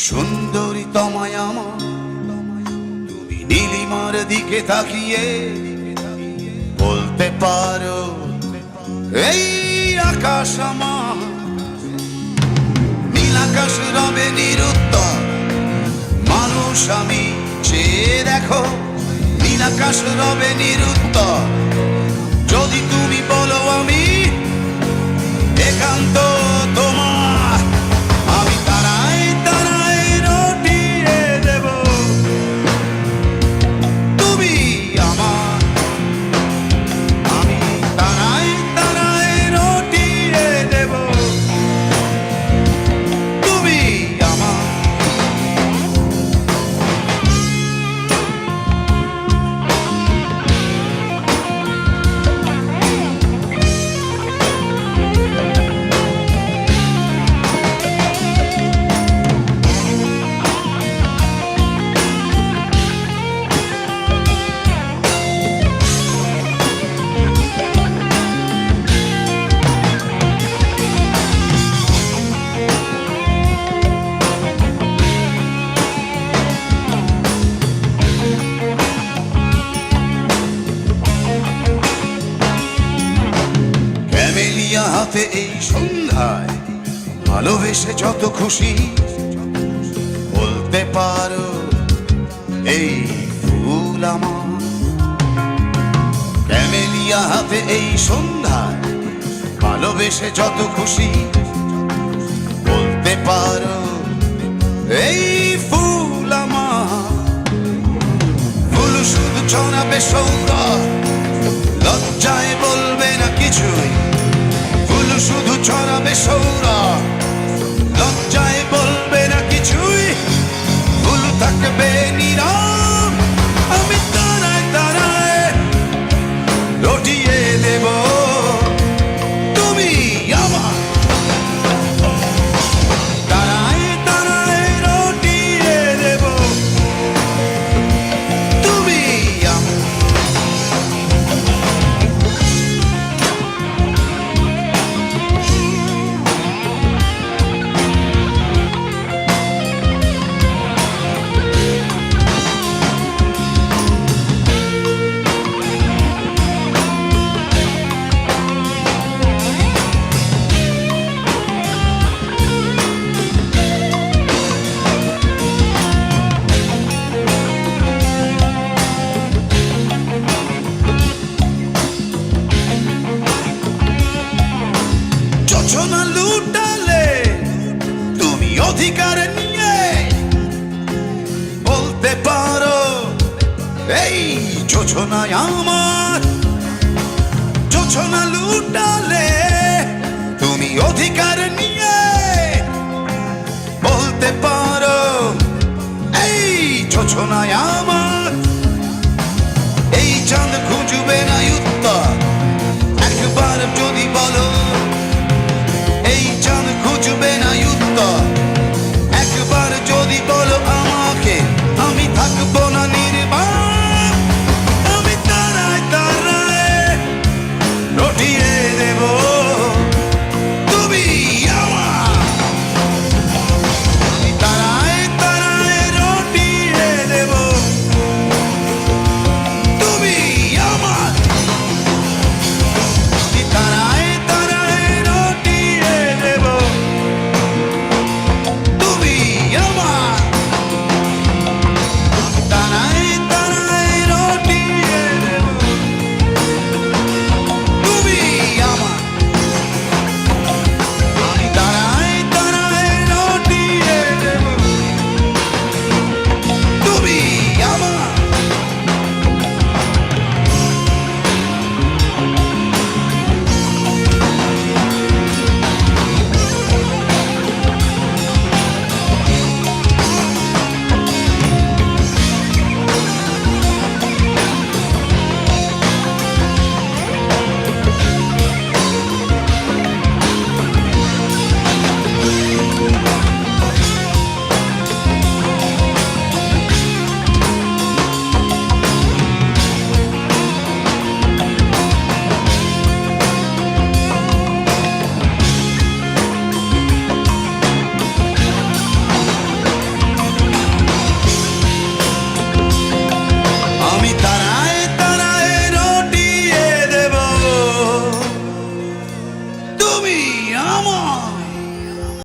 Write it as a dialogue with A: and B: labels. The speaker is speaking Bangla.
A: সুন্দরী তোমায় আমার, তুমি নীলিমার দিকে তাকিয়ে বলতে পারো এই আকাশ আমার। নীল আকাশ রবে নিরুত্তর, মানুষ আমি চেয়ে দেখো। নীল আকাশ রবে নিরুত্তর, যদি তুমি বলো আমি একান্ত তোমার। আমি তারাই তারাই রটিয়ে দেব, তুমি আমার। আমি তারাই তারাই রটিয়ে দেব, তুমি আমার। ক্যামেলিয়া হাতে এই সন্ধ্যায় ভালোবেসে যত খুশি বলতে পারো এই ফুল আমার। ক্যামেলিয়া হাতে এই সন্ধ্যায় ভালোবেসে যত খুশি বলতে পারো এই ফুল আমার। ফুল শুধু ছড়াবে সৌরভ, লজ্জায় বলবে না কিছুই। ফুল শুধু ছড়াবে সৌরভ, লজ্জায় বলবে না কিছুই। ফুল থাকবে নীরব, আমি তারায় তারায় রটিয়ে দেব, তুমি আমার। তারায় তারায় রটিয়ে দেব, তুমি আমার। যোজনা লুটালে তুমি অধিকার নিয়ে বলতে পারো এই যোজনায় আমার। যোজনা লুটালে তুমি অধিকার নিয়ে বলতে পারো এই যোজনায় আমার। এই চাঁদ খুঁজবে না